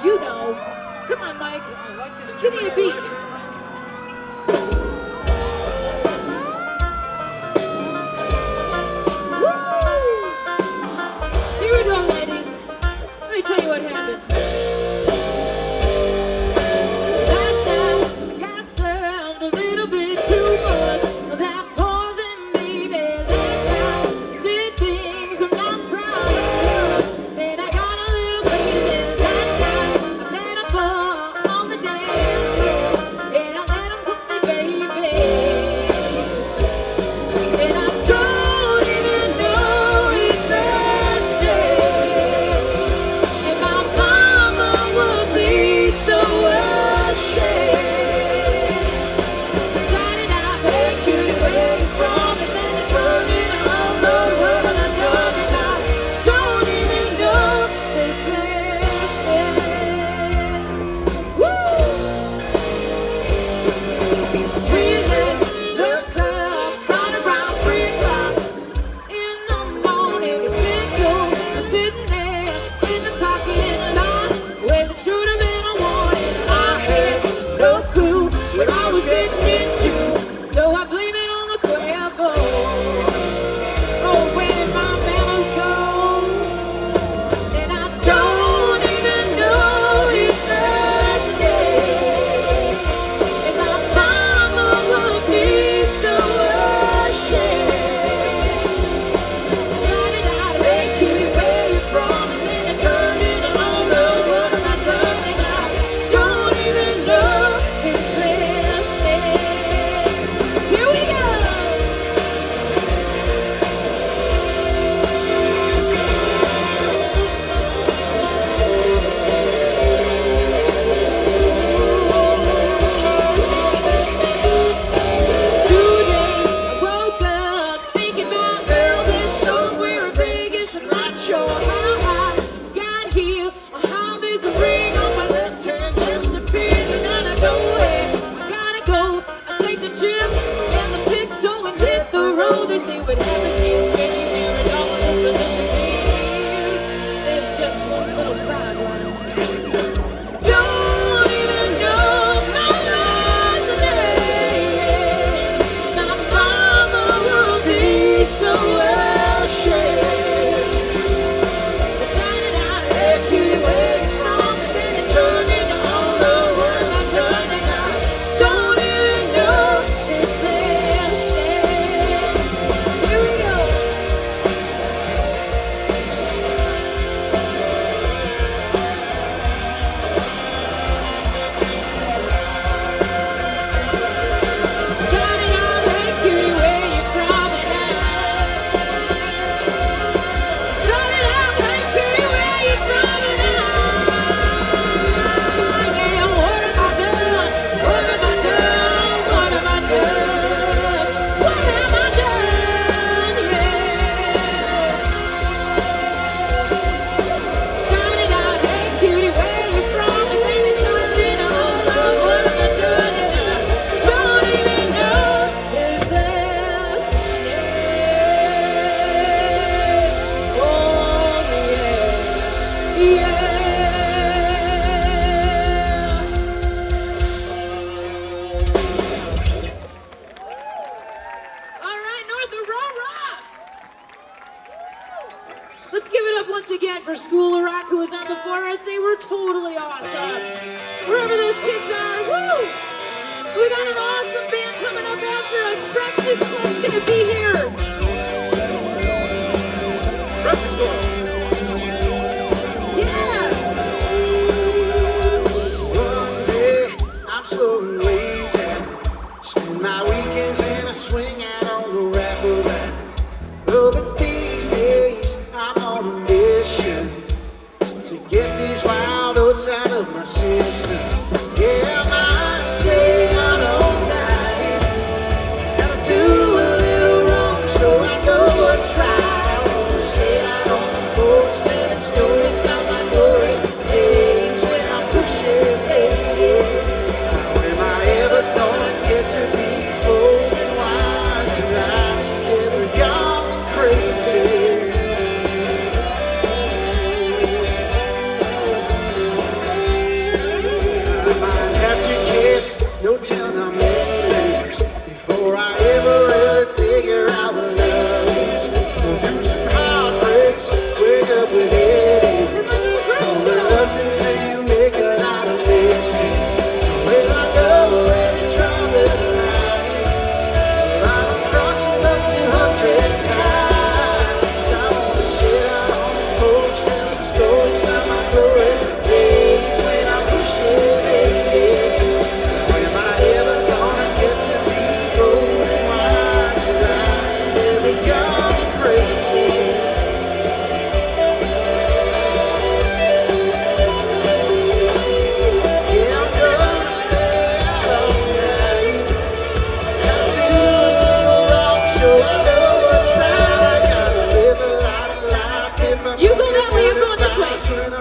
You know. Come on, Mike. Give me a beat. Here we go, ladies. Let me tell you what happened. Last night, I got served a little bit too much of that poison, baby. Last night, did things I'm not proud of. Then I got a little crazy. Last night, I let up on the dance floor. And I let 'em put me, baby. And I don't even know his last name. And my mama will be so ashamed. Decided I take you away from it, then I turned it all over, and I done it. I don't even know his last name. Woo! We left the club right around 3 o'clock in the morning. His picture was sitting there in the parking lot when it should have been a warning. I had no clue what I was getting into, so I blame it on the Cuervo. Oh, where did my manners go? And I don't even know his last name. And my mama will be so ashamed. Decided I'd take you where you're from, and then I turned it all over, and I done it. I don't even know his last name. Here we go. Today I woke up thinking about Elvis somewhere in Vegas. I'm not sure how I got here or how there's a ring on my left hand just appeared. And I know where I gotta go. I take the gym and the big toe and hit the road. They say what happens here stays here, and all of this will disappear. There's just one little pride one. Don't even know my last name. My mama will be so ashamed. Decided I'd take you away from it, then I turned it all over, and I done it. I don't even know his last name. Here we go. Started out, hey cutie, where you from? And I started out, hey cutie, where you from? And yeah, what have I done? What have I done? What have I done? What have I done? Yeah. Started out, hey cutie, where you from? And then it turned it all over. What have I done? And I don't even know his last name. Oh yeah, yeah. All right, North Aurora. Let's give it up once again for School of Rock, who was on before us. They were totally awesome. Wherever those kids are, woo! We got an awesome band coming up after us. Breakfast Club's gonna be here. Breakfast Club. Yeah. One day I'm slowly way down. Spend my weekends in a swing out on the wraparound. Oh, but these days I'm on a mission to get these wild oats out of my system. Yeah, I might stay out all night. Gotta do a little wrong.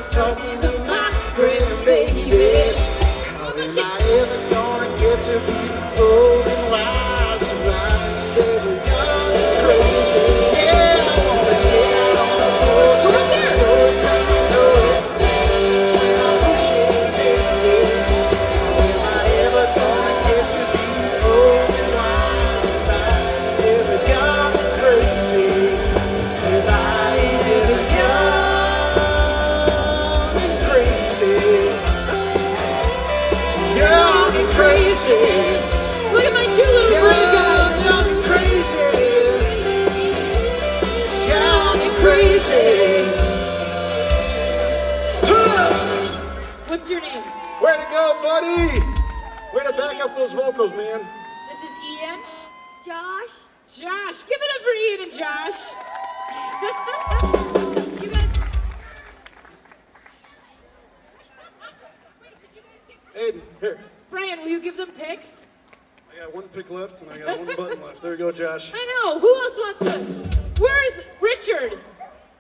I'm talking to my grandbabies. How am I ever gonna get to be old and wise and right? They were young and crazy. Yeah, I wanna sit out on the porch, telling stories like I know it. Swing my bullshit, baby. How am I ever gonna get to be old and wise and right? They were young and crazy. If I ain't ever young and crazy. Young and crazy. Look at my two little brave guys. Young and crazy. Young and crazy. What's your names? Way to go, buddy. Way to back up those vocals, man. This is Ian. Josh. Josh. Give it up for Ian and Josh. You guys. Aiden, here. Brian, will you give them picks? I got one pick left and I got one button left. There you go, Josh. I know. Who else wants to? Where's Richard?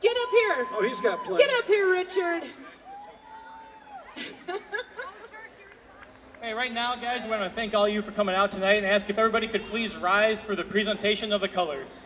Get up here. Oh, he's got plenty. Get up here, Richard. Hey, right now, guys, we want to thank all of you for coming out tonight and ask if everybody could please rise for the presentation of the colors.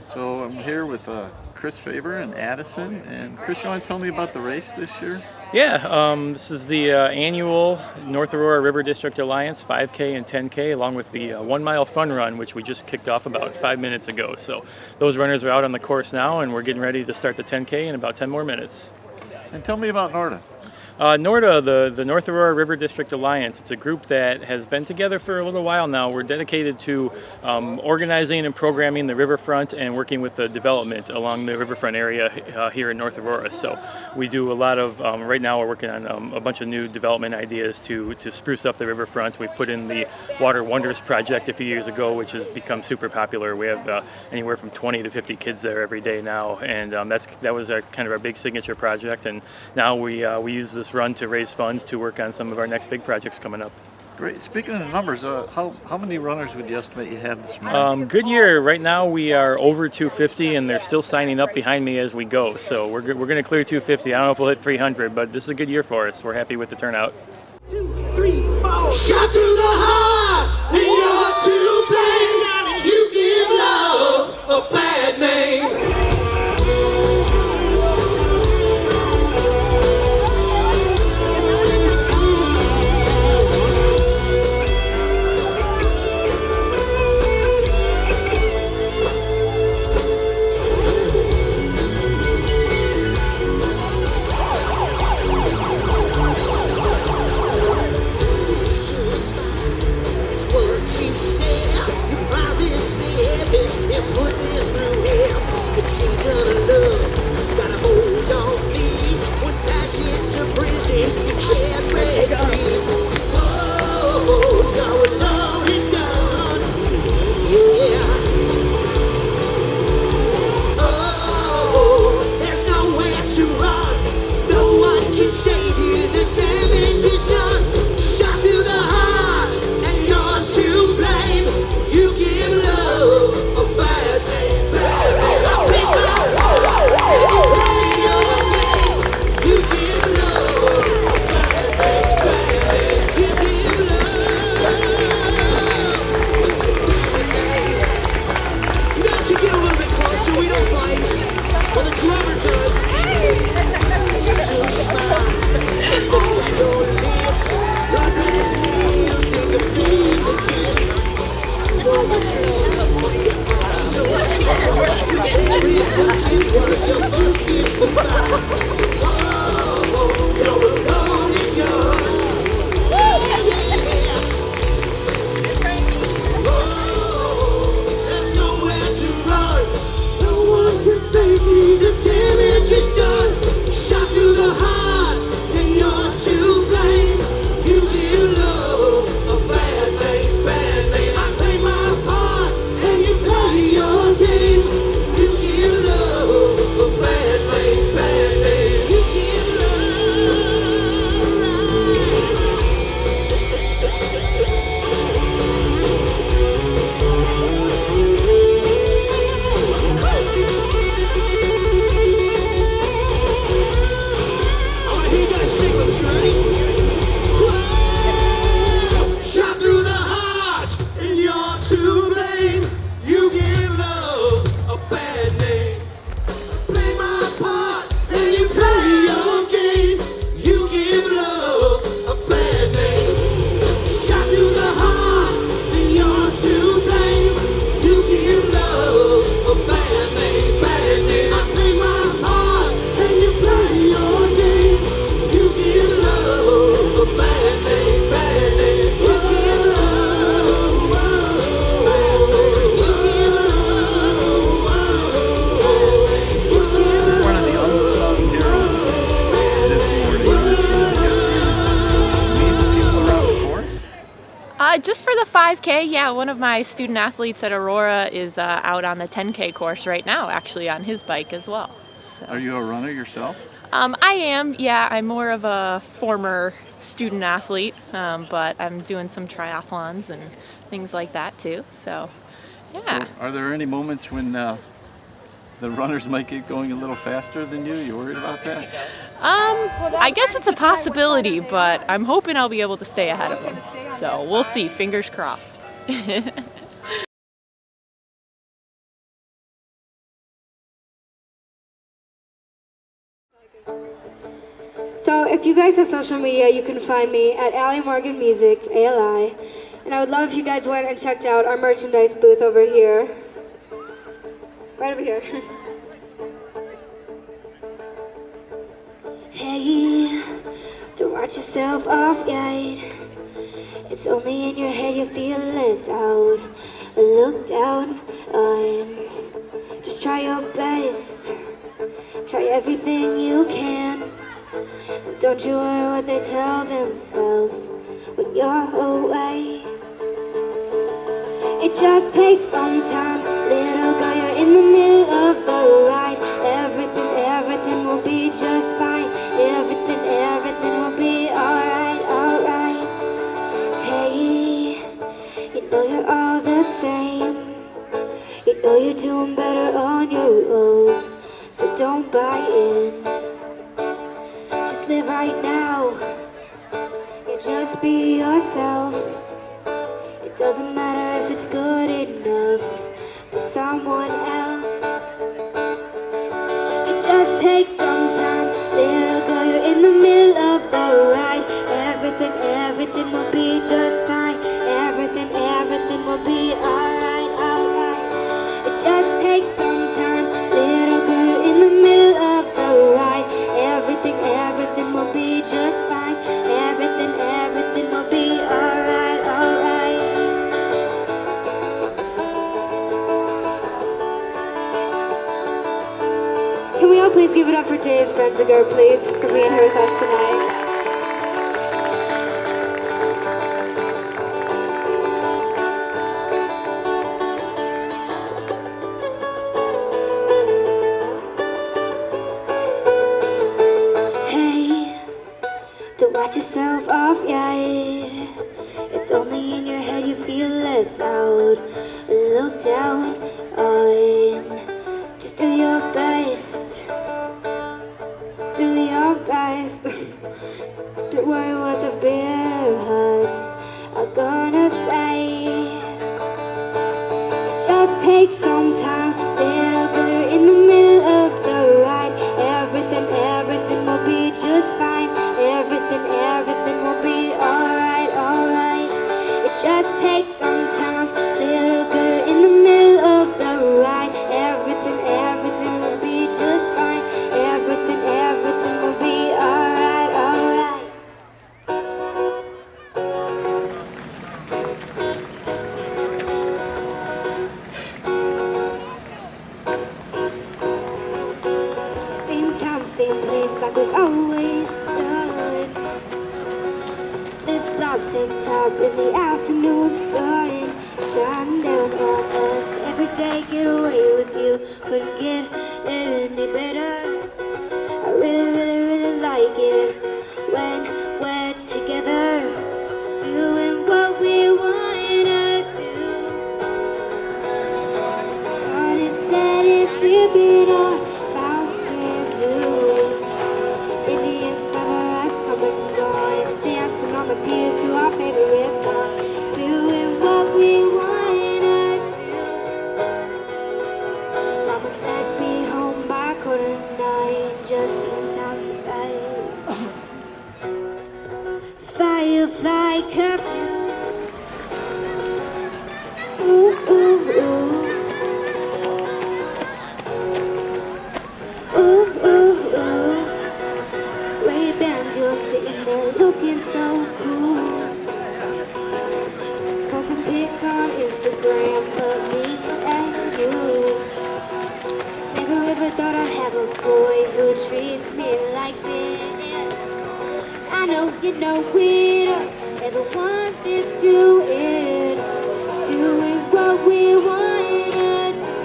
So I'm here with Chris Faber and Addison. And Chris, you want to tell me about the race this year? Yeah, this is the annual North Aurora River District Alliance 5K and 10K, along with the 1 mile fun run, which we just kicked off about 5 minutes ago. So those runners are out on the course now, and we're getting ready to start the 10K in about 10 more minutes. And tell me about NORDA. NORDA, the North Aurora River District Alliance, it's a group that has been together for a little while now. We're dedicated to organizing and programming the riverfront and working with the development along the riverfront area here in North Aurora. So we do a lot of, right now we're working on a bunch of new development ideas to spruce up the riverfront. We put in the Water Wonders project a few years ago, which has become super popular. We have anywhere from 20 to 50 kids there every day now, and that was kind of our big signature project. And now we use this run to raise funds to work on some of our next big projects coming up. Great. Speaking of numbers, how many runners would you estimate you had this morning? Good year. Right now we are over 250, and they're still signing up behind me as we go. So we're going to clear 250. I don't know if we'll hit 300, but this is a good year for us. We're happy with the turnout. 2, 3, 4. Shot through the heart, and you're too blind, and you give love a bad name. Just for the 5K, yeah, one of my student athletes at Aurora is out on the 10K course right now, actually on his bike as well. So. Are you a runner yourself? I am, yeah. I'm more of a former student athlete, but I'm doing some triathlons and things like that too. So, yeah. So are there any moments when the runners might get going a little faster than you? You worried about that? I guess it's a possibility, but I'm hoping I'll be able to stay ahead of them. So we'll see. Fingers crossed. So if you guys have social media, you can find me at Ali Morgan Music, ALI. And I would love if you guys went and checked out our merchandise booth over here. Right over here. Hey, don't write yourself off yet. It's only in your head you feel left out, looked down on. Just try your best, try everything you can. Don't you worry what they tell themselves when you're away. It just takes some time, little girl, you're in the middle of the ride. Everything will be just fine. Everything will be alright, alright. Hey, doing better on your own. So don't buy in. Just live right now. Yeah, just be yourself. It doesn't matter if it's good enough for someone else. It just takes some time. Little girl, you're in the middle of the ride. Everything will be just fine. Everything will be alright, alright. It just takes some time. Little girl, you're in the middle of the ride. Everything will be just fine. Everything will be alright, alright. Can we all please give it up for Dave Benziger, please, for being here with us tonight? Don't write yourself off yet. It's only in your head you feel left out, looked down on. Just do your best. Do your best. Don't worry what the bare hearts are gonna say. It just takes some time. Little girl in the middle of the ride. Everything will be just fine. Everything will be alright, alright. It just takes some time. Little girl in the middle of the ride. Everything will be just fine. Everything will be alright, alright. Same time, same place, like we've always done. Flip-flops and top in the afternoon sun, shine down on us every day. Get away with you, couldn't get any better. I really like it when we're together, doing what we wanna do. Sun is setting, sipping on Mountain Dew. Indian summer has come and gone, dancing on the pier to our favorite song, doing what we wanna do. Mama said be home by 9:15, just in time for 8. Firefly curfew. Ooh, ooh, ooh. Ooh, ooh, ooh. Ray-Bans, you're sitting there looking so cool. Post some pics on Instagram of me and you. Never ever thought I'd have a boy who treats me like this. I know you know we don't ever want this to end. Doing what we wanna do.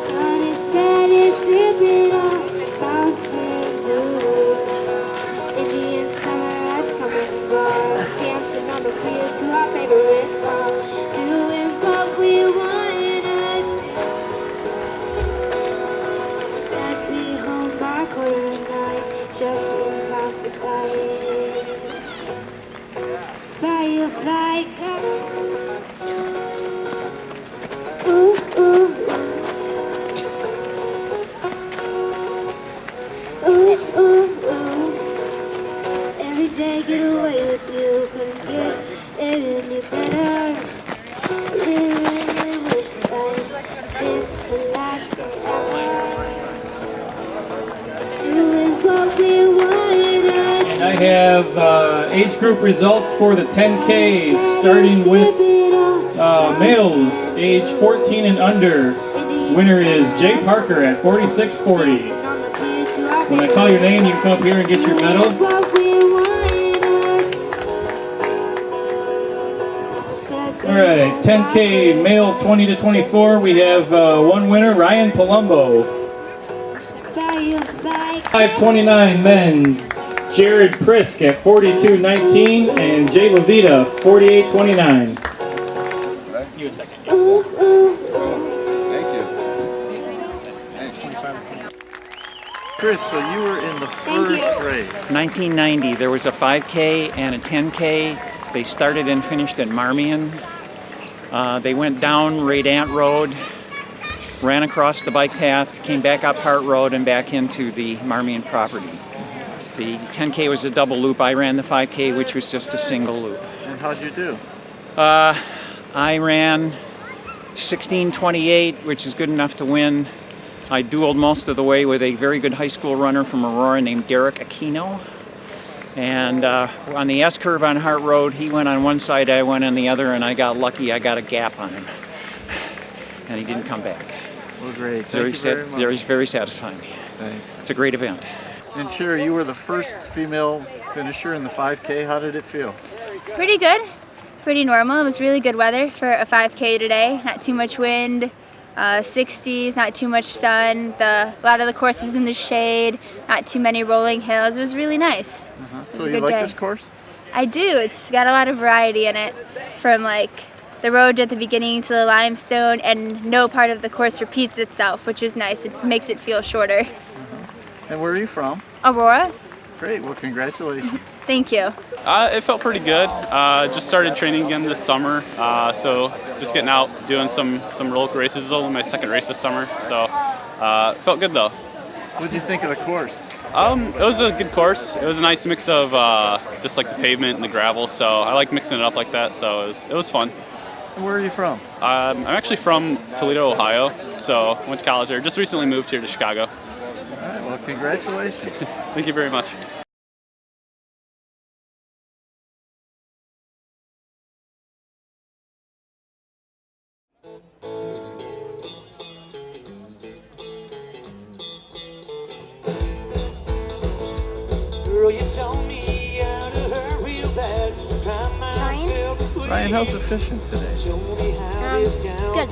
Sun is setting, sipping on Mountain Dew. Indian summer has come and gone, dancing on the pier to our favorite song, doing what we wanna do. Said be home by 9:15, just in time for 8. Firefly cup. Ooh, ooh, ooh. Ooh, ooh, ooh. Every day get away with you, couldn't get any better. Really wish that this could last forever. Doing what we wanna do. And I have age group results for the 10K, starting with males age 14 and under. Winner is Jay Parker at 46.40. When I call your name, you can come up here and get your medal. Alright, 10K male 20 to 24, we have one winner, Ryan Palumbo. 529 men, Jared Prisk at 42.19, and Jay Levita, 48.29. You a second. Chris, so you were in the first race. 1990, there was a 5K and a 10K. They started and finished at Marmion. They went down Radant Road, ran across the bike path, came back up Hart Road and back into the Marmion property. The 10K was a double loop. I ran the 5K, which was just a single loop. And how'd you do? I ran 16:28, which is good enough to win. I dueled most of the way with a very good high school runner from Aurora named Derek Aquino. And on the S-curve on Hart Road, he went on one side, I went on the other, and I got lucky. I got a gap on him. And he didn't come back. Well, great. Thank you very much. Very satisfying. Thanks. It's a great event. And Sherry, you were the first female finisher in the 5K. How did it feel? Pretty good. Pretty normal. It was really good weather for a 5K today. Not too much wind, 60s, not too much sun. A lot of the course was in the shade, not too many rolling hills. It was really nice. So you like this course? I do. It's got a lot of variety in it, from like the road at the beginning to the limestone, and no part of the course repeats itself, which is nice. It makes it feel shorter. And where are you from? Aurora. Great. Well, congratulations. Thank you. It felt pretty good. Just started training again this summer, so just getting out, doing some local races. This is only my second race this summer, so felt good though. What did you think of the course? It was a good course. It was a nice mix of just like the pavement and the gravel, so I like mixing it up like that, so it was fun. And where are you from? I'm actually from Toledo, Ohio, so went to college there. Just recently moved here to Chicago. All right, well, congratulations. Thank you very much. Girl, you told me how to hurt real bad. Ryan, how's the fishing today? Good.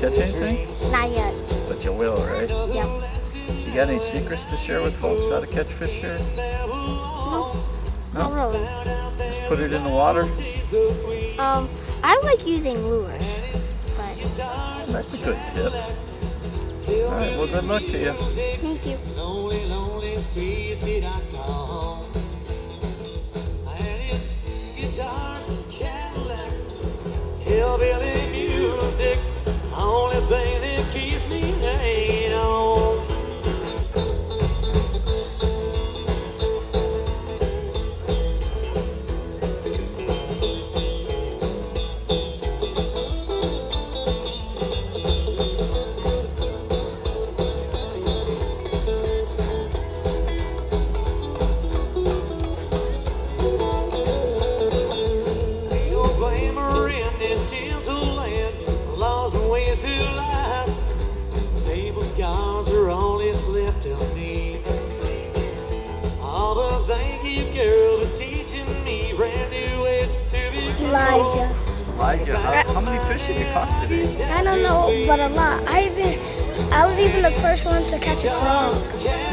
Catch anything? Not yet. But you will, right? Yep. You got any secrets to share with folks how to catch fish here? No. No? Not really. Just put it in the water? I like using lures, but That's a good tip. All right, well, good luck to you. thank you. Hillbilly music, only thing that keeps me hanging on. No glamour in this tinsel land, laws and ways to last. Paper scars are all that's left of me. Oh, but thank you, girl, for teaching me brand new ways to be Elijah. Elijah, how many fish have you caught today? I don't know, but a lot. I was even the first one to catch a frog.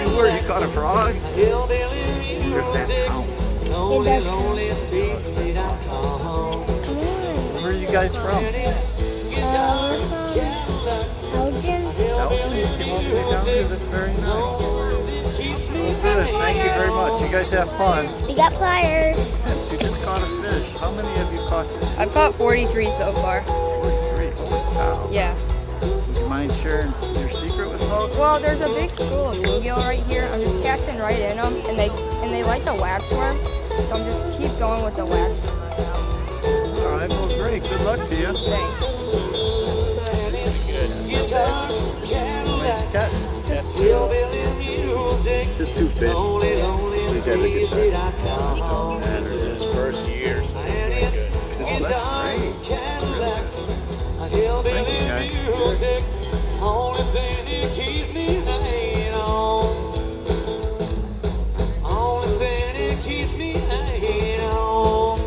You were? You caught a frog? Where did that count? It does count. Come on. Where are you guys from? We're from Elgin. Elgin? You came all the way down here? That's very nice. Good, thank you very much. You guys have fun. We got pliers. Yes, you just caught a fish. How many have you caught today? I've caught 43 so far. 43. Holy cow. Yeah. Would you mind sharing your secret with folks? Well, there's a big school of bluegill right here. I'm just casting right in them, and they like the waxworm, so I'm just keep going with the waxworm right now. All right, well, great. Good luck to you. Thanks. Nice catch. Just two fish. He's having a good time. And his first year. Oh, that's great. Thank you, guys. Only thing that keeps me hanging on. Only thing that keeps me hanging on.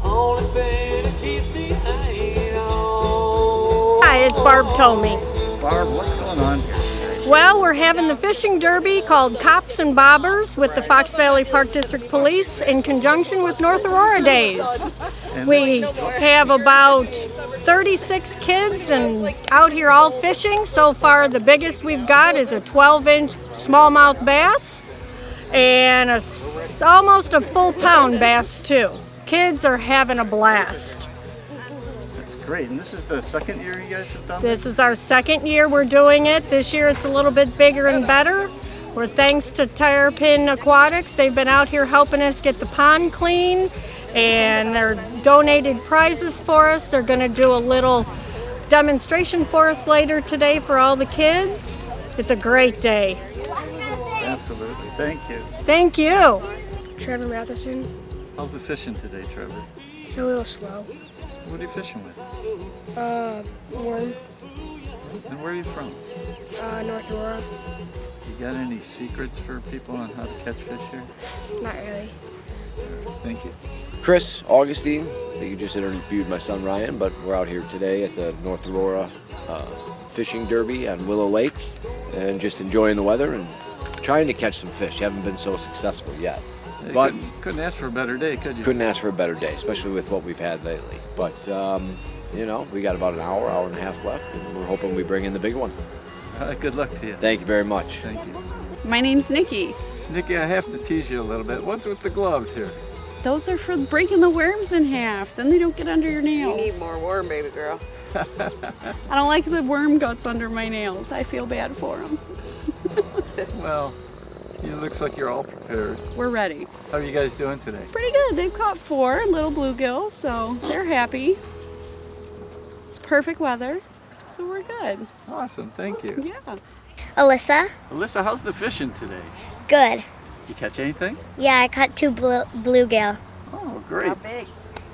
Only thing that keeps me hanging on. Hi, it's Barb Tomey. Barb, what's going on here? Well, we're having the fishing derby called Cops and Bobbers with the Fox Valley Park District Police in conjunction with North Aurora Days. We have about 36 kids and out here all fishing. So far the biggest we've got is a 12-inch smallmouth bass and almost a full pound bass too. Kids are having a blast. That's great. And this is the second year you guys have done This is our second year we're doing it. This year it's a little bit bigger and better. We're thanks to Terrapin Aquatics. They've been out here helping us get the pond clean, and they're donated prizes for us. They're going to do a little demonstration for us later today for all the kids. It's a great day. Absolutely. Thank you. Thank you. Trevor Matheson. How's the fishing today, Trevor? It's a little slow. What are you fishing with? Worm. And where are you from? North Aurora. You got any secrets for people on how to catch fish here? Not really. Thank you. Chris Augustine, I think you just interviewed my son Ryan, but we're out here today at the North Aurora Fishing Derby on Willow Lake and just enjoying the weather and trying to catch some fish. Haven't been so successful yet. Hey, But couldn't ask for a better day, could you? couldn't ask for a better day, especially with what we've had lately. But, you know, we got about an hour and a half left, and we're hoping we bring in the big one. Good luck to you. Thank you very much. Thank you. My name's Nikki. Nikki, I have to tease you a little bit. What's with the gloves here? Those are for breaking the worms in half. Then they don't get under your nails. You need more worm, baby girl. I don't like the worm guts under my nails. I feel bad for them. Well, it looks like you're all prepared. We're ready. How are you guys doing today? Pretty good. They've caught 4 little bluegills, so they're happy. It's perfect weather, so we're good. Awesome, thank you. Yeah. Alyssa. Alyssa, how's the fishing today? Good. You catch anything? Yeah, I caught 2 bluegill. Oh, great. How big?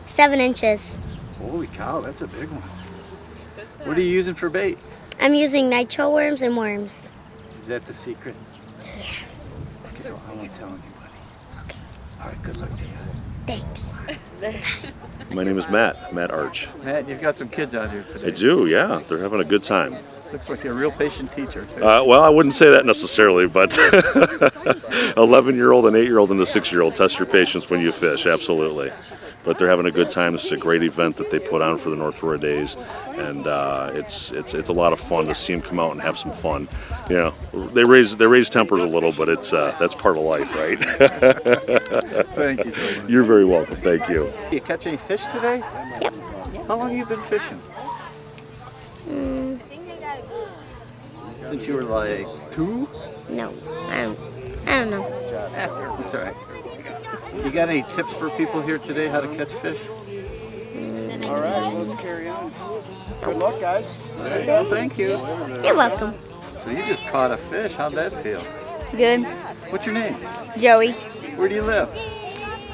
7 inches. Holy cow, that's a big one. What are you using for bait? I'm using nitro worms and worms. Is that the secret? Yeah. Okay, well, I won't tell anybody. Okay. All right, good luck to you. Thanks. My name is Matt Arch. Matt, you've got some kids out here today. I do, yeah. They're having a good time. Looks like you're a real patient teacher, too. Well, I wouldn't say that necessarily, but 11-year-old and 8-year-old and a 6-year-old, test your patience when you fish, absolutely. But they're having a good time. This is a great event that they put on for the North Aurora Days, and it's a lot of fun to see them come out and have some fun. You know, they raise tempers a little, but it's that's part of life, right? Thank you so much. You're very welcome. Thank you. You catch any fish today? Yep. How long have you been fishing? Since you were like 2? No, I don't know. That's all right. You got any tips for people here today how to catch fish? All right, let's carry on. Good luck, guys. All right, well, thank you. You're welcome. So you just caught a fish. How'd that feel? Good. What's your name? Joey. Where do you live?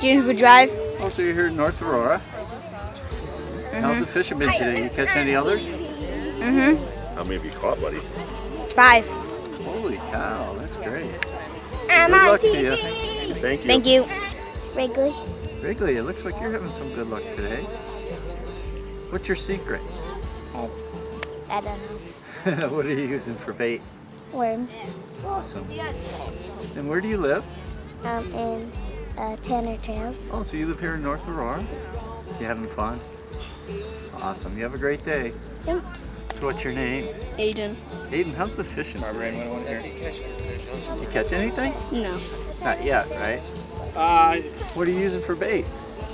Juniper Drive. Oh, so you're here in North Aurora. How's the fishing been today? You catch any others? Mm-hmm. How many have you caught, buddy? 5. Holy cow, that's great. I'm Good on luck to TV. you. Thank you. Thank you. Wrigley. Wrigley, it looks like you're having some good luck today. What's your secret? I don't know. What are you using for bait? Worms. Awesome. And where do you live? In Tanner Trails. Oh, so you live here in North Aurora? You having fun? Awesome. You have a great day. Thanks. So what's your name? Aiden. Aiden, how's the fishing? You catch anything? No. Not yet, right? What are you using for bait?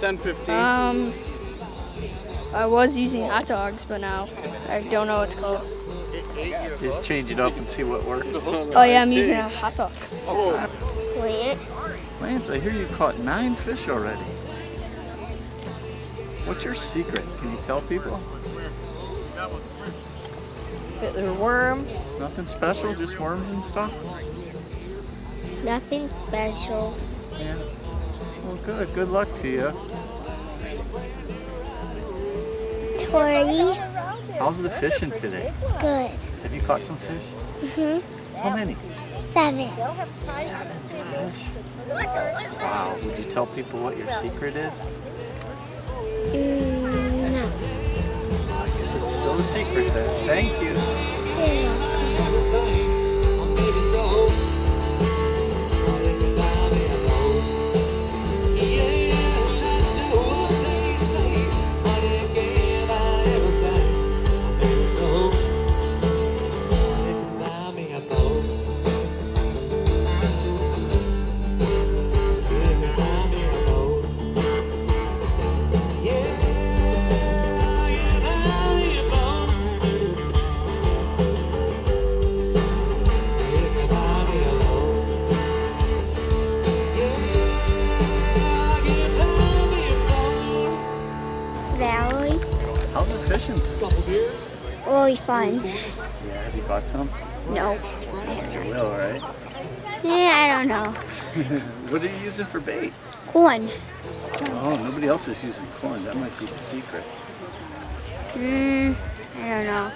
10-15. I was using hot dogs, but now I don't know what it's called. Just change it up and see what works. Oh yeah, I'm using a hot dog. Lance, I hear you caught 9 fish already. What's your secret? Can you tell people? They're worms. Nothing special, just worms and stuff? Nothing special. Yeah. Well, good. Good luck to you. Tori. How's the fishing today? Good. Have you caught some fish? How many? 7. 7 fish. Wow. Would you tell people what your secret is? No. I guess it's still a secret then. Thank you. Yeah, I do the things I didn't give, I ever got. really fun. Yeah, have you bought some? No. You will, right? Yeah, I don't know. What are you using for bait? Corn. Oh, nobody else is using corn. That might be the secret. I don't know.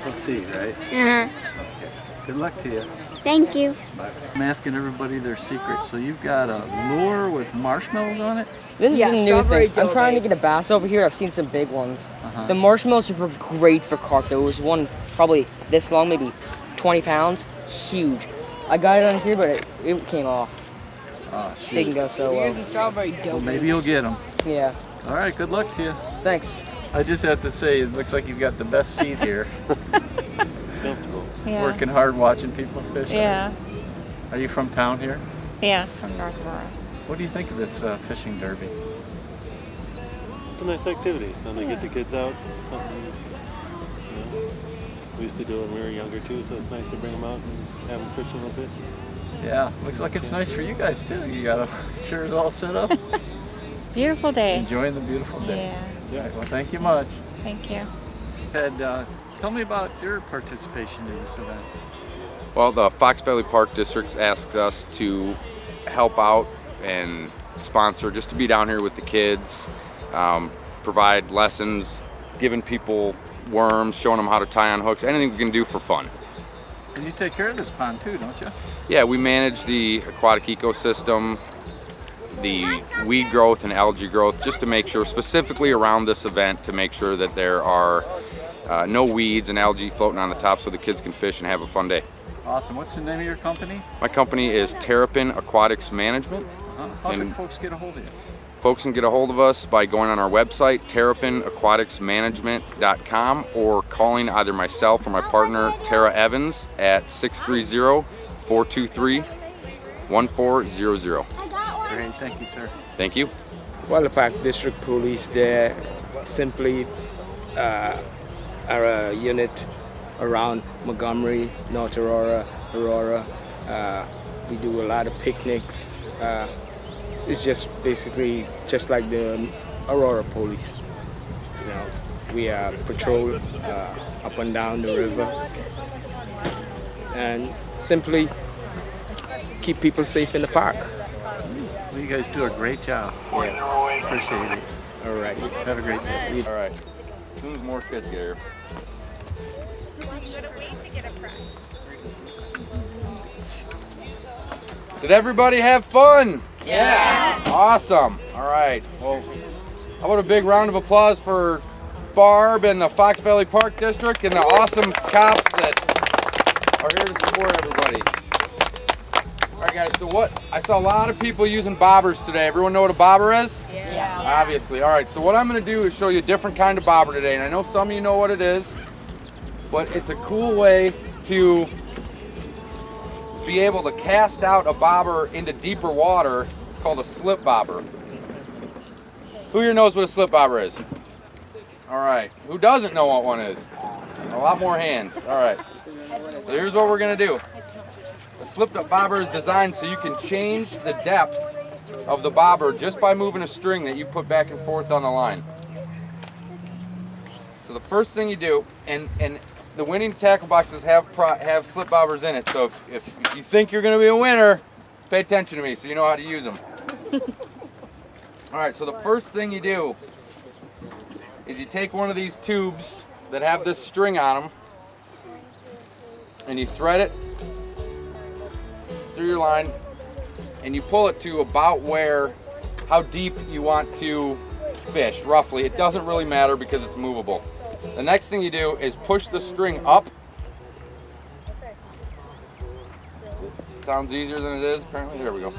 We'll see, right? Uh-huh. Okay. Good luck to you. Thank you. Bye. I'm asking everybody their secrets. So you've got a lure with marshmallows on it? This is a new thing. I'm trying to get a bass over here. I've seen some big ones. The marshmallows are great for carp. There was one probably this long, maybe 20 pounds. Huge. I got it on here, but it came off. Oh, shoot. Didn't go so well. Using strawberry dope. Well, maybe you'll get them. Yeah. All right, good luck to you. Thanks. I just have to say, it looks like you've got the best seat here. It's comfortable. Yeah. Working hard, watching people fish. Yeah. Are you from town here? Yeah, from North Aurora. What do you think of this fishing derby? It's a nice activity. Something to get the kids out. Something, you know, we used to do it when we were younger too, so it's nice to bring them out and have them fish a little bit. Yeah, looks like it's nice for you guys too. You got a chairs all set up. Beautiful day. Enjoying the beautiful day. Yeah. All right, well, thank you much. Thank you. Ed, tell me about your participation in this event. Well, the Fox Valley Park District asked us to help out and sponsor, just to be down here with the kids, provide lessons, giving people worms, showing them how to tie on hooks, anything we can do for fun. And you take care of this pond too, don't you? Yeah, we manage the aquatic ecosystem, the weed growth and algae growth, just to make sure, specifically around this event, to make sure that there are no weeds and algae floating on the top so the kids can fish and have a fun day. Awesome. What's the name of your company? My company is Terrapin Aquatics Management. How can folks get a hold of you? Folks can get a hold of us by going on our website, terrapinaquaticsmanagement.com, or calling either myself or my partner, Tara Evans, at 630-423-1400. Great, thank you, sir. Thank you. Well, the Park District Police, they simply are a unit around Montgomery, North Aurora. We do a lot of picnics. It's just basically just like the Aurora Police. You know, we patrol up and down the river and simply keep people safe in the park. Well, you guys do a great job. Yeah, appreciate it. All right. Have a great day. All right. As soon as more kids get here. Did everybody have fun? Yeah. Awesome. All right. Well, how about a big round of applause for Barb and the Fox Valley Park District and the awesome cops that are here to support everybody. All right, guys. So I saw a lot of people using bobbers today. Everyone know what a bobber is? Yeah. Obviously. All right. So what I'm going to do is show you a different kind of bobber today, and I know some of you know what it is, but it's a cool way to be able to cast out a bobber into deeper water. It's called a slip bobber. Who here knows what a slip bobber is? All right. Who doesn't know what one is? A lot more hands. All right. So here's what we're going to do. A slip bobber is designed so you can change the depth of the bobber just by moving a string that you put back and forth on the line. So the first thing you do, and the winning tackle boxes have slip bobbers in it, so if you think you're going to be a winner, pay attention to me so you know how to use them. All right, so the first thing you do is you take one of these tubes that have this string on them, and you thread it through your line, and you pull it to about how deep you want to fish, roughly. It doesn't really matter because it's movable. The next thing you do is push the string up. Sounds easier than it is, apparently. There we go.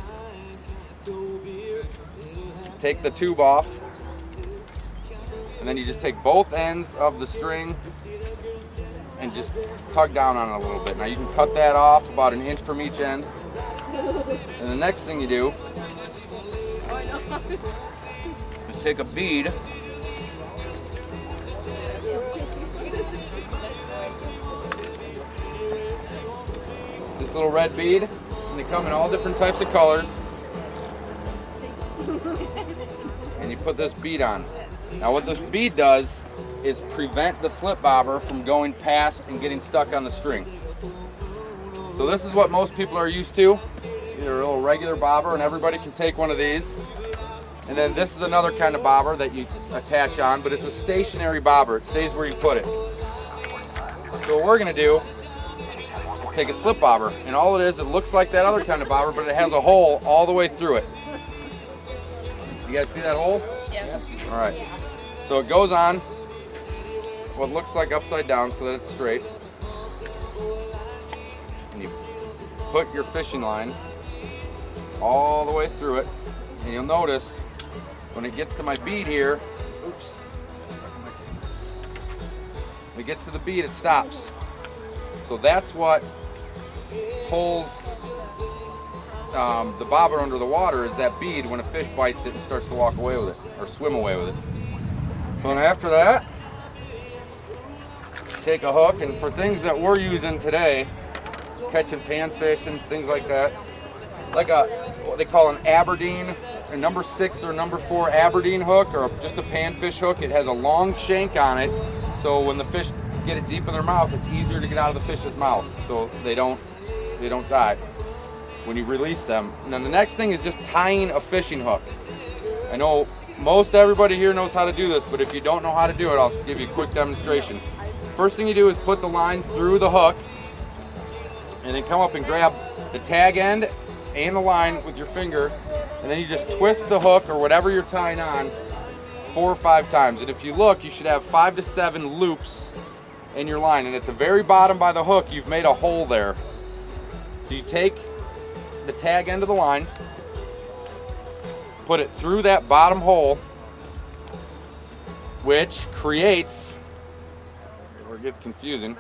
Take the tube off, and then you just take both ends of the string and just tug down on it a little bit. Now you can cut that off about an inch from each end. And the next thing you do is take a bead, this little red bead, and they come in all different types of colors, and you put this bead on. Now what this bead does is prevent the slip bobber from going past and getting stuck on the string. So this is what most people are used to. Either a little regular bobber, and everybody can take one of these. And then this is another kind of bobber that you attach on, but it's a stationary bobber. It stays where you put it. So what we're gonna do is take a slip bobber, and all it is, it looks like that other kind of bobber, but it has a hole all the way through it. You guys see that hole? Yeah. All right. So it goes on what looks like upside down so that it's straight. And you put your fishing line all the way through it, and you'll notice when it gets to my bead here, oops, when it gets to the bead, it stops. So that's what pulls the bobber under the water, is that bead when a fish bites it and starts to walk away with it, or swim away with it. So then after that, take a hook, and for things that we're using today, catching panfish and things like that, like what they call an Aberdeen, a number 6 or number 4 Aberdeen hook, or just a panfish hook. It has a long shank on it, so when the fish get it deep in their mouth, it's easier to get out of the fish's mouth, so they don't die when you release them. And then the next thing is just tying a fishing hook. I know most everybody here knows how to do this, but if you don't know how to do it, I'll give you a quick demonstration. First thing you do is put the line through the hook, and then come up and grab the tag end and the line with your finger, and then you just twist the hook or whatever you're tying on 4 or 5 times. And if you look, you should have 5 to 7 loops in your line, and at the very bottom by the hook, you've made a hole there. So you take the tag end of the line, put it through that bottom hole, which creates, or it gets confusing,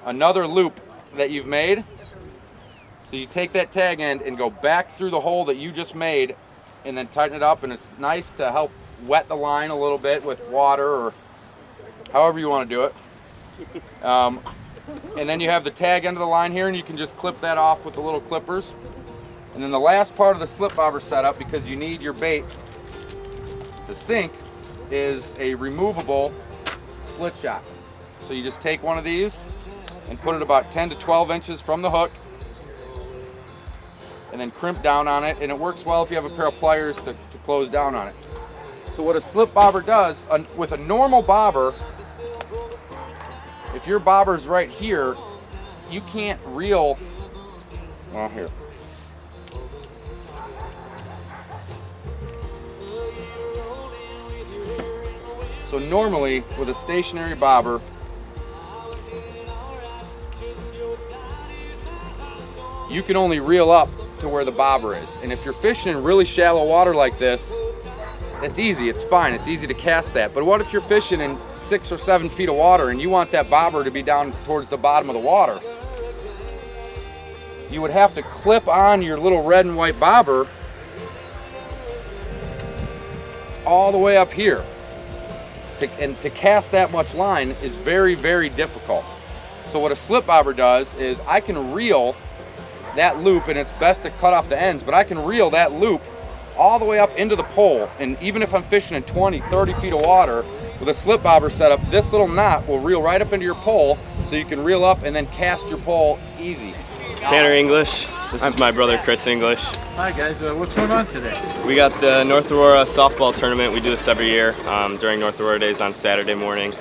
another loop that you've made. So you take that tag end and go back through the hole that you just made, and then tighten it up, and it's nice to help wet the line a little bit with water, or however you want to do it. And then you have the tag end of the line here, and you can just clip that off with the little clippers. And then the last part of the slip bobber setup, because you need your bait to sink, is a removable split shot. So you just take one of these and put it about 10 to 12 inches from the hook, and then crimp down on it, and it works well if you have a pair of pliers to close down on it. So what a slip bobber does, with a normal bobber, if your bobber's right here, you can't reel, well, here. So normally, with a stationary bobber, you can only reel up to where the bobber is. And if you're fishing in really shallow water like this, it's easy, it's fine, it's easy to cast that. But what if you're fishing in 6 or 7 feet of water and you want that bobber to be down towards the bottom of the water? You would have to clip on your little red and white bobber all the way up here. And to cast that much line is very, very difficult. So what a slip bobber does is I can reel that loop, and it's best to cut off the ends, but I can reel that loop all the way up into the pole. And even if I'm fishing in 20, 30 feet of water, with a slip bobber setup, this little knot will reel right up into your pole, so you can reel up and then cast your pole easy. Tanner English. This is my brother Chris English. Hi guys, what's going on today? We got the North Aurora softball tournament. We do this every year during North Aurora Days on Saturday morning.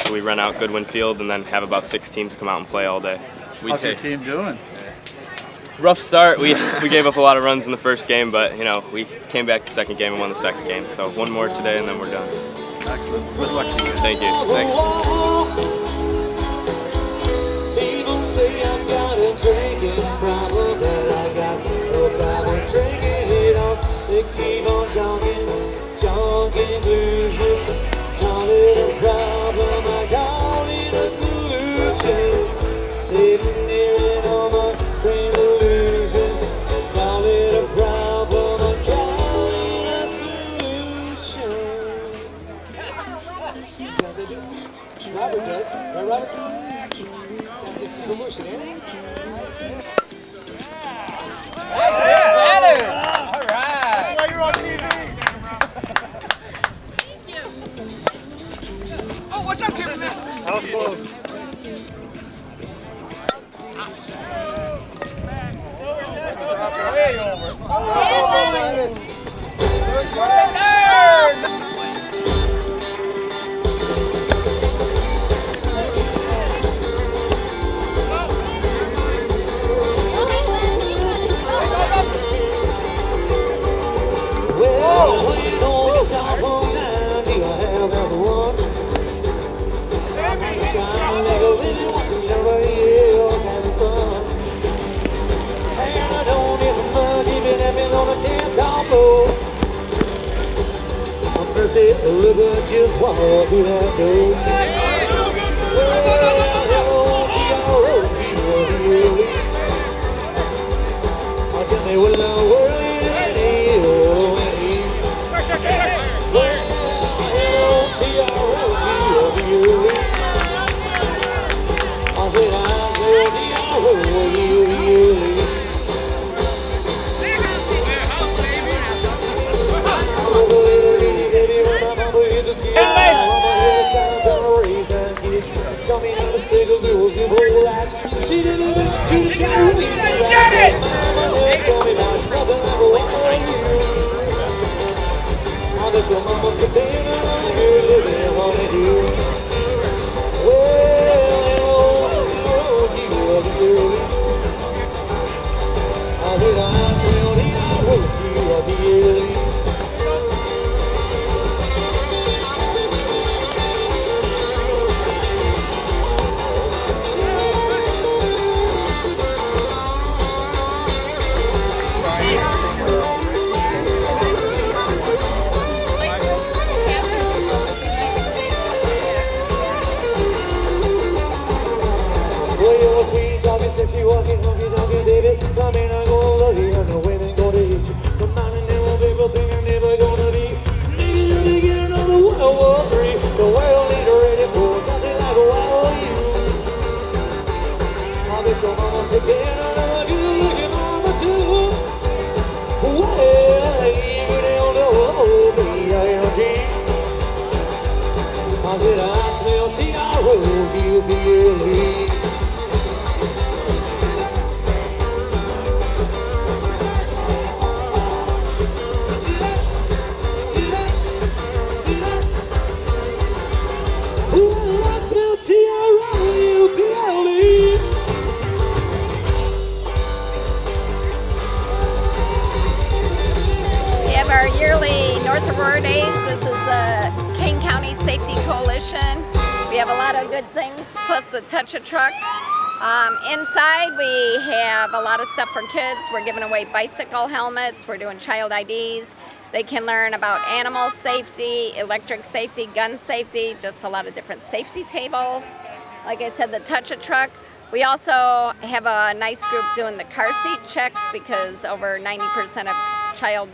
So we rent out Goodwin Field and then have about 6 teams come out and play all day. How's your team doing? Rough start. We gave up a lot of runs in the first game, but you know, we came back the second game and won the second game. So one more today and then we're done. Excellent. Good luck to you. Thank you. Thanks. People say I've got a drinking problem, but I got no problem drinking it off. They keep on talking blues. Call it a problem, I call it a solution. Sitting there in all my brain illusion. Call it a problem, I call it a solution. Sometimes I do. Robert does. Right, Robert? It's a solution, eh? Well, when you know it's all from now, do I have everyone? Shining like a living once in every year, having fun. And I don't need so much, even if it's on a dance hall floor. I'm mercy, look at just walk through that door. Well, hello to your people, I tell me what the world is. Tell me how to stick a little bit more like she did a bitch to the child. Get it! Tell me about nothing like what you. I bet your mama said that you're living on it, you. Well, you. I think I smell the you of the yearly. Sexy walking, honky tonkin', David. Come in, I go over here, and the women go to hit you. The man and them people think I'm never gonna be. Maybe you'll begin another World War III. The world ain't ready for nothing like a wild you. I bet your mama said, get another good looking mama too. Well, even on the old B.I.N.G. I said, I smell T.R.O.B.U.B.L.E. Our yearly North Aurora Days. This is the Kane County Safety Coalition. We have a lot of good things, plus the Touch a Truck. Inside we have a lot of stuff for kids. We're giving away bicycle helmets. We're doing child IDs. They can learn about animal safety, electric safety, gun safety, just a lot of different safety tables. Like I said, the Touch a Truck. We also have a nice group doing the car seat checks because over 90% of child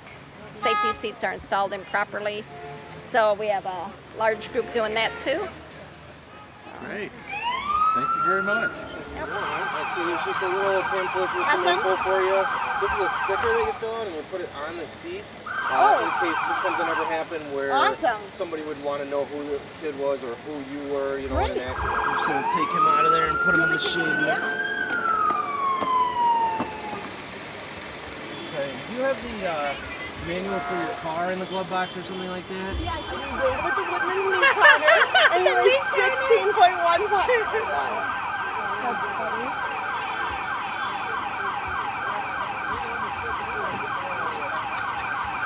safety seats are installed improperly. So we have a large group doing that too. Great. Thank you very much. So there's just a little pamphlet with some info for you. This is a sticker that you fill out and you put it on the seat in case something ever happened where somebody would want to know who the kid was or who you were, you know, in an accident. We're just going to take him out of there and put him in the shade here. Okay. Do you have the manual for your car in the glove box or something like that? Yeah, I did with the Woodman Lee Connor, and it was 16.1 That's funny.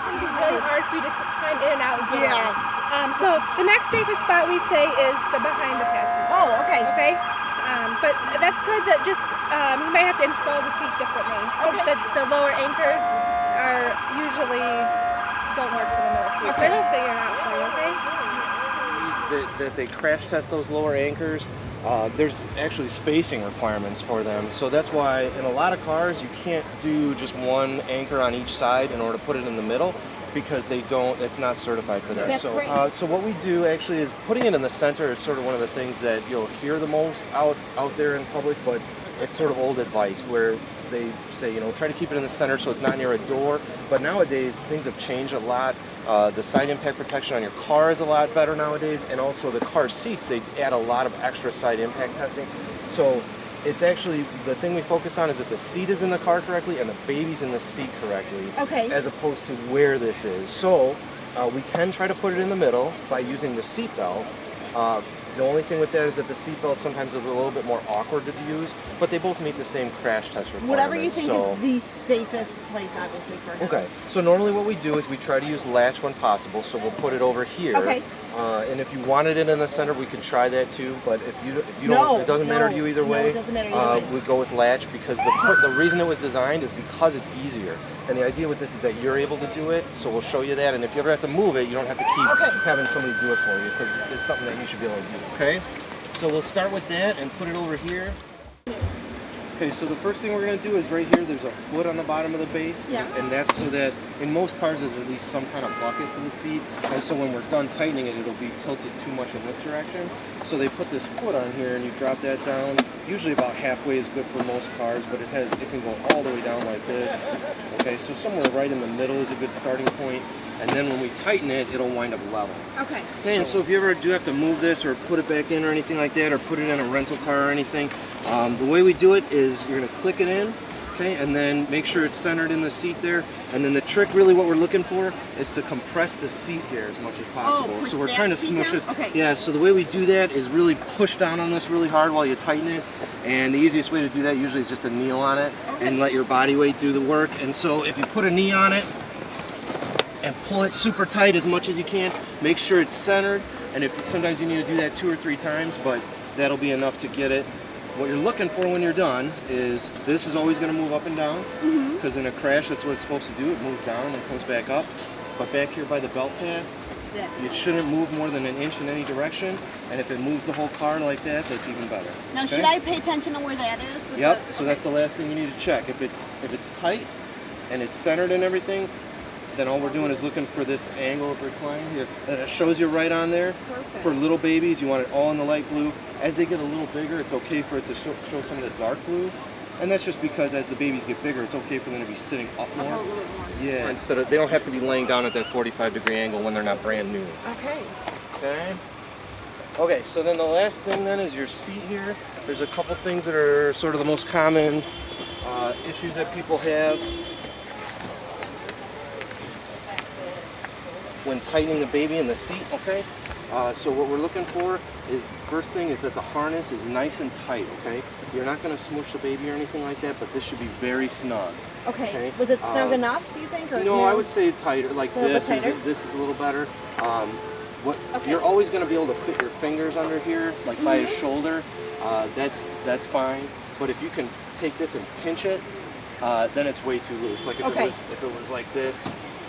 It can be really hard for you to time in and out. Yes. So the next safest spot we say is the behind the passenger. Oh, okay. Okay. But that's good that just you might have to install the seat differently because the lower anchors are usually don't work for the middle seat. But he'll figure it out for you, okay? That they crash test those lower anchors. There's actually spacing requirements for them, so that's why in a lot of cars you can't do just one anchor on each side in order to put it in the middle because they don't. It's not certified for that. That's so, great. So what we do actually is putting it in the center is sort of one of the things that you'll hear the most out there in public, but it's sort of old advice where they say, you know, try to keep it in the center so it's not near a door. But nowadays things have changed a lot. The side impact protection on your car is a lot better nowadays, and also the car seats, they add a lot of extra side impact testing. So It's actually, the thing we focus on is that the seat is in the car correctly and the baby's in the seat correctly. Okay. As opposed to where this is. So we can try to put it in the middle by using the seat belt. The only thing with that is that the seat belt sometimes is a little bit more awkward to use, but they both meet the same crash test requirements. Whatever you think so. is the safest place, obviously, for him. Okay, so normally what we do is we try to use latch when possible, so we'll put it over here. Okay. And if you wanted it in the center, we can try that too, but if you No, don't, it doesn't matter to you either no, way. it doesn't matter either way. We go with latch because the reason it was designed is because it's easier. And the idea with this is that you're able to do it, so we'll show you that, and if you ever have to move it, you don't have to keep having somebody do it for you, because it's something that you should be able to do, okay? So we'll start with that and put it over here. Okay, so the first thing we're going to do is right here, there's a foot on the bottom of the base. Yeah. And that's so that in most cars there's at least some kind of bucket to the seat. And so when we're done tightening it, it'll be tilted too much in this direction. So they put this foot on here and you drop that down. Usually about halfway is good for most cars, but it can go all the way down like this. Okay, so somewhere right in the middle is a good starting point. And then when we tighten it, it'll wind up level. Okay. Okay, and so if you ever do have to move this or put it back in or anything like that, or put it in a rental car or anything, the way we do it is you're gonna click it in, okay, and then make sure it's centered in the seat there. And then the trick, really what we're looking for, is to compress the seat here as much as possible. push So we're that trying to seat smush down? this. Okay. Yeah, so the way we do that is really push down on this really hard while you tighten it. And the easiest way to do that usually is just to kneel on it and let your body weight do the work. And so if you put a knee on it, and pull it super tight as much as you can. Make sure it's centered, and if sometimes you need to do that 2 or 3 times, but that'll be enough to get it. What you're looking for when you're done is this is always going to move up and down, because in a crash that's what it's supposed to do. It moves down and comes back up. But back here by the belt path, it shouldn't move more than 1 inch in any direction, and if it moves the whole car like that, that's even better. Now, okay? should I pay attention to where that is? With Yep, so that's the last thing you need to check. If it's tight and it's centered and everything, then all we're doing is looking for this angle of recline here. And it shows you right on there. Perfect. For little babies, you want it all in the light blue. As they get a little bigger, it's okay for it to show some of the dark blue. And that's just because as the babies get bigger, it's okay for them to be sitting up more. A little bit more. Yeah, instead of, they don't have to be laying down at that 45-degree angle when they're not brand new. Okay. Okay. Okay, so then the last thing then is your seat here. There's a couple things that are sort of the most common issues that people have when tightening the baby in the seat, okay? So what we're looking for is, first thing is that the harness is nice and tight, okay? You're not gonna smush the baby or anything like that, but this should be very snug. Okay. Was it snug enough, do you think? Or No, I would say tighter, like A little this bit is, tighter? this is a little better. You're always gonna be able to fit your fingers under here, like by his shoulder. That's fine. But if you can take this and pinch it, then it's way too loose. Like if it was like this,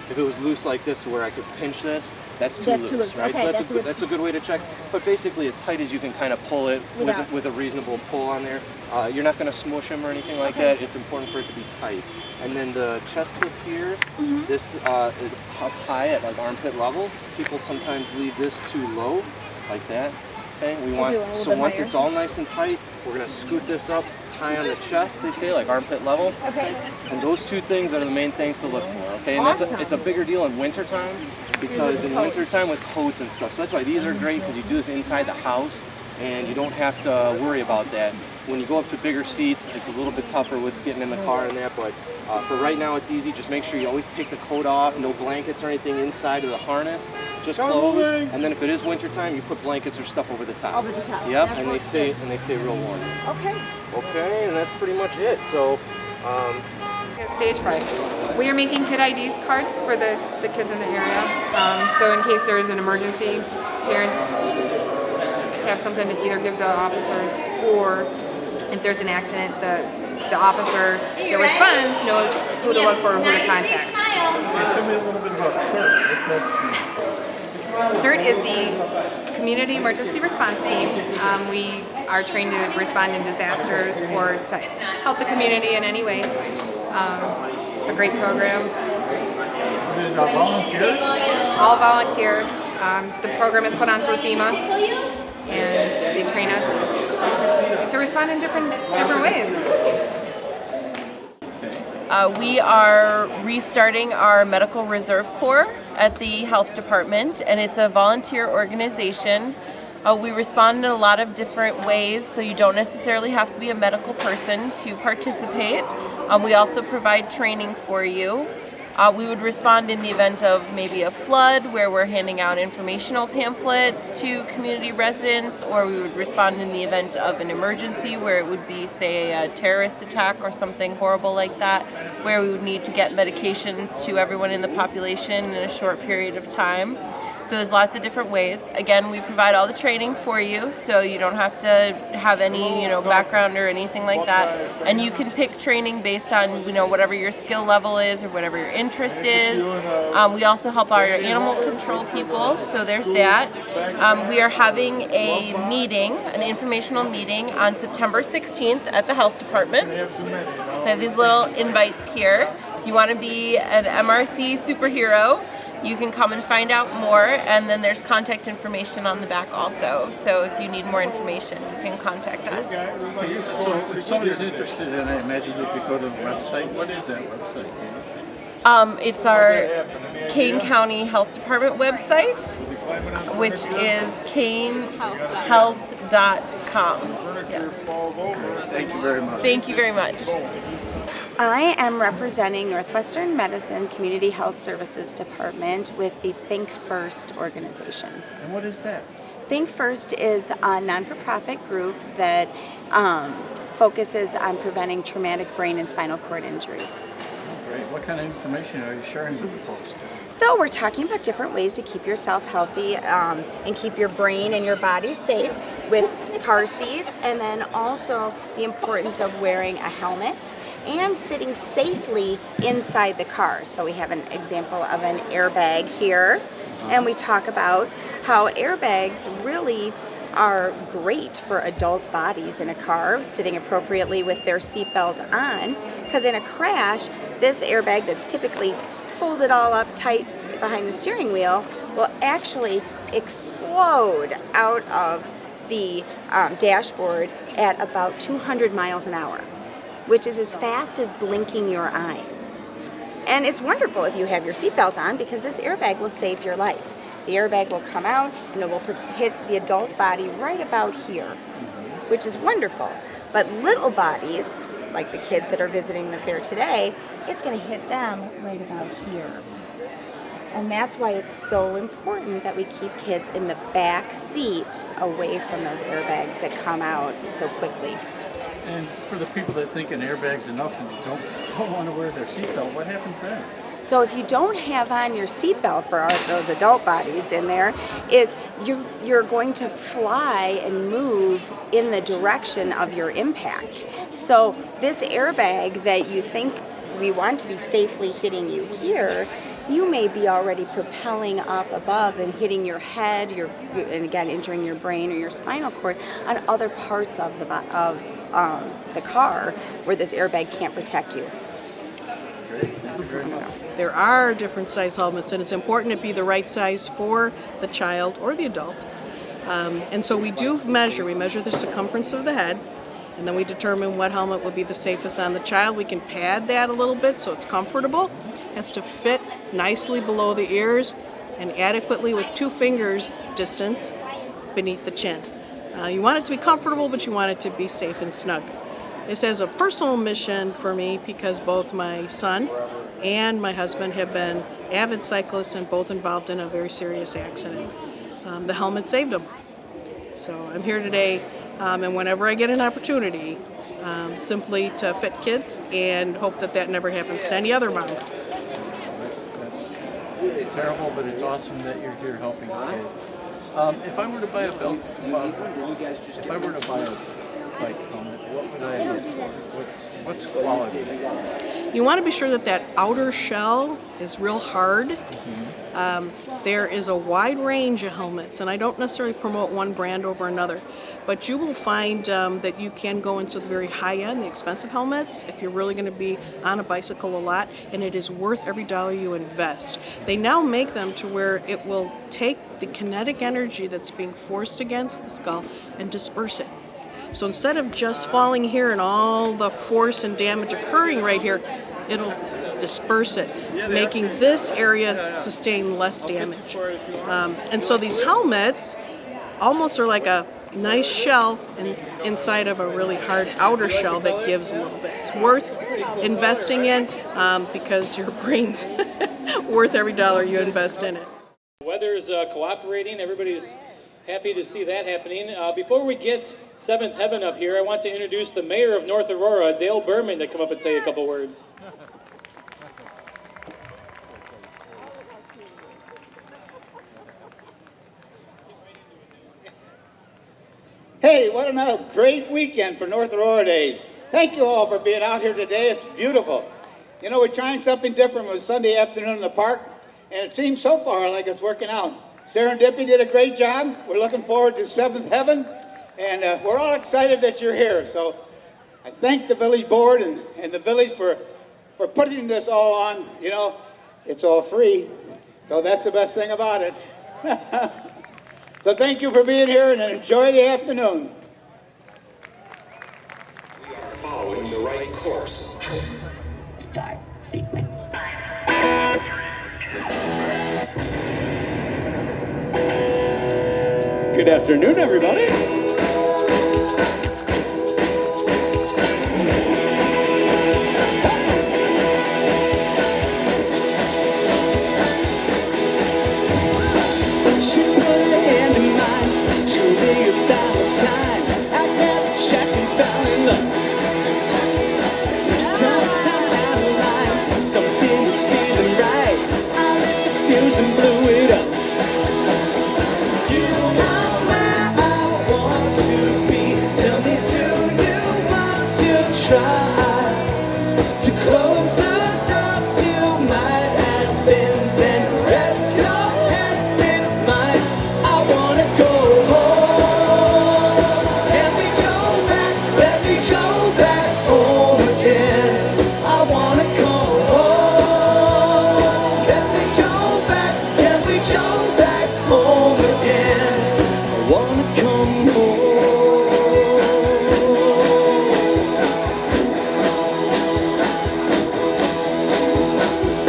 if it was loose like this to where I could pinch this, that's too loose, right? Okay, so that's a good way to check. But basically as tight as you can kind of pull it with a reasonable pull on there. You're not gonna smush him or anything like that. It's important for it to be tight. And then the chest clip here, this is up high at like armpit level. People sometimes leave this too low, like that. Okay, so once it's all nice and tight, we're gonna scoot this up high on the chest, they say, like armpit level. Okay. And those two things are the main things to look for, okay? And it's a bigger deal in wintertime, because in wintertime with coats and stuff. So that's why these are great, because you do this inside the house, and you don't have to worry about that. When you go up to bigger seats, it's a little bit tougher with getting in the car and that, but for right now it's easy. Just make sure you always take the coat off, no blankets or anything inside of the harness, just clothes. And then if it is wintertime, you put blankets or stuff over the top. Over the top. Yep, and they stay real warm. Okay. Okay, and that's pretty much it. So, Stage fright. We are making kid ID cards for the kids in the area. So in case there is an emergency, parents have something to either give the officers, or if there's an accident, the officer that responds knows who to look for, who to contact. Tell me a little bit about CERT. What's that? CERT is the Community Emergency Response Team. We are trained to respond in disasters or to help the community in any way. It's a great program. Is it volunteers? All volunteer. The program is put on through FEMA, and they train us to respond in different ways. We are restarting our Medical Reserve Corps at the Health Department, and it's a volunteer organization. We respond in a lot of different ways, so you don't necessarily have to be a medical person to participate. We also provide training for you. We would respond in the event of maybe a flood where we're handing out informational pamphlets to community residents, or we would respond in the event of an emergency where it would be, say, a terrorist attack or something horrible like that, where we would need to get medications to everyone in the population in a short period of time. So there's lots of different ways. Again, we provide all the training for you, so you don't have to have any, background or anything like that. And you can pick training based on, whatever your skill level is or whatever your interest is. We also help our animal control people, so there's that. We are having a meeting, an informational meeting on September 16th at the health department. So I have these little invites here. If you want to be an MRC superhero, you can come and find out more, and then there's contact information on the back also. So if you need more information, you can contact us. So if somebody's interested in it, I imagine you could go to the website. What is that website? It's our Kane County Health Department website, which is kanehealth.com. Yes. Thank you very much. Thank you very much. I am representing Northwestern Medicine Community Health Services Department with the Think First organization. And what is that? Think First is a non-for-profit group that focuses on preventing traumatic brain and spinal cord injury. Great. What kind of information are you sharing with the folks today? So we're talking about different ways to keep yourself healthy and keep your brain and your body safe with car seats, and then also the importance of wearing a helmet and sitting safely inside the car. So we have an example of an airbag here, and we talk about how airbags really are great for adult bodies in a car, sitting appropriately with their seatbelt on, because in a crash, this airbag that's typically folded all up tight behind the steering wheel will actually explode out of the dashboard at about 200 miles an hour, which is as fast as blinking your eyes. And it's wonderful if you have your seatbelt on, because this airbag will save your life. The airbag will come out and it will hit the adult body right about here, which is wonderful. But little bodies, like the kids that are visiting the fair today, it's going to hit them right about here. And that's why it's so important that we keep kids in the back seat away from those airbags that come out so quickly. And for the people that think an airbag's enough and don't want to wear their seatbelt, what happens then? So if you don't have on your seatbelt for those adult bodies in there, is you're going to fly and move in the direction of your impact. So this airbag that you think we want to be safely hitting you here, you may be already propelling up above and hitting your head, and again injuring your brain or your spinal cord on other parts of the car where this airbag can't protect you. There are different size helmets, and it's important to be the right size for the child or the adult. And so we measure the circumference of the head, and then we determine what helmet will be the safest on the child. We can pad that a little bit so it's comfortable. It has to fit nicely below the ears and adequately with 2 fingers distance beneath the chin. You want it to be comfortable, but you want it to be safe and snug. This has a personal mission for me because both my son and my husband have been avid cyclists and both involved in a very serious accident. The helmet saved them. So I'm here today, and whenever I get an opportunity, simply to fit kids and hope that that never happens to any other mom. It's terrible, but it's awesome that you're here helping kids. If I were to buy a belt, if I were to buy a bike helmet, what would I look for? What's quality? You want to be sure that that outer shell is real hard. There is a wide range of helmets, and I don't necessarily promote one brand over another, but you will find that you can go into the very high-end, the expensive helmets, if you're really going to be on a bicycle a lot, and it is worth every dollar you invest. They now make them to where it will take the kinetic energy that's being forced against the skull and disperse it. So instead of just falling here and all the force and damage occurring right here, it'll disperse it, making this area sustain less damage. And so these helmets almost are like a nice shell inside of a really hard outer shell that gives a little bit. It's worth investing in because your brain's worth every dollar you invest in it. The weather is cooperating. Everybody's happy to see that happening. Before we get Seventh Heaven up here, I want to introduce the mayor of North Aurora, Dale Berman, to come up and say a couple words. Hey, what a great weekend for North Aurora Days. Thank you all for being out here today. It's beautiful. You know, we're trying something different with Sunday afternoon in the park, and it seems so far like it's working out. Serendipity did a great job. We're looking forward to Seventh Heaven, and we're all excited that you're here. So I thank the village board and the village for putting this all on. You know, it's all free, so that's the best thing about it. So thank you for being here and enjoy the afternoon. We are following the right course. Start sequence. Good afternoon, everybody. And blew it up. You are where I want to be. Tell me, do you want to try to close the door tonight and bends and rest your head in mine? I wanna go home. Let me go back home again. I wanna go home. Let me go back home again. I wanna come home.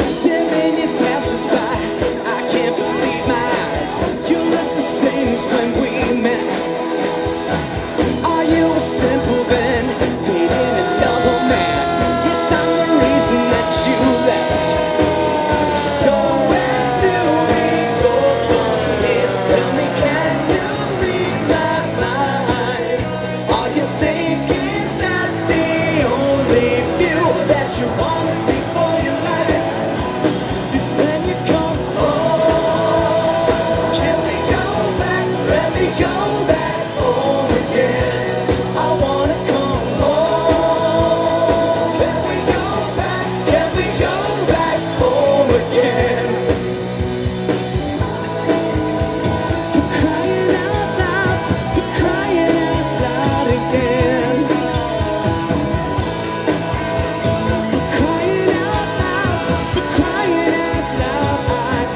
7 years passes by, I can't believe my eyes. You look the same as when we met. Are you a simple man, dating another man? Yes, I'm the reason that you left. So where do we go from here? Tell me, can you read my mind? Are you thinking that the only view that you want to see for your life is when you come home? Can we go back? Let me go back home again. I wanna come home. Let me go back. Can we go back home again? We're crying out loud. We're crying out loud again. We're crying out loud. We're crying out loud.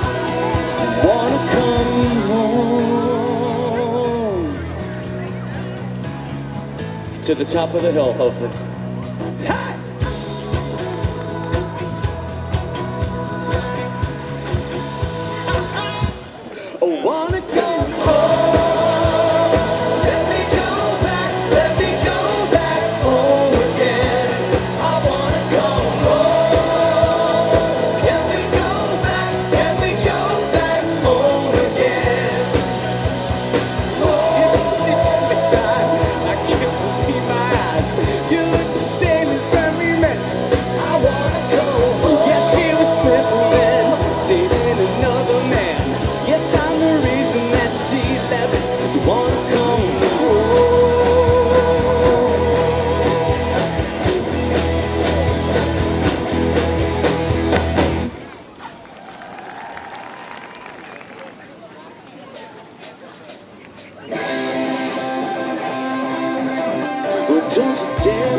I wanna come home. To the top of the hill, Hopeford. I wanna go home. Let me go back home again. I wanna go home. Can we go back home again? Oh, I can't believe my eyes. You look the same as when we met. I wanna go home. Yeah, she was simple then, dating another man. Yes, I'm the reason that she left. 'Cause I wanna come home. Well, don't you dare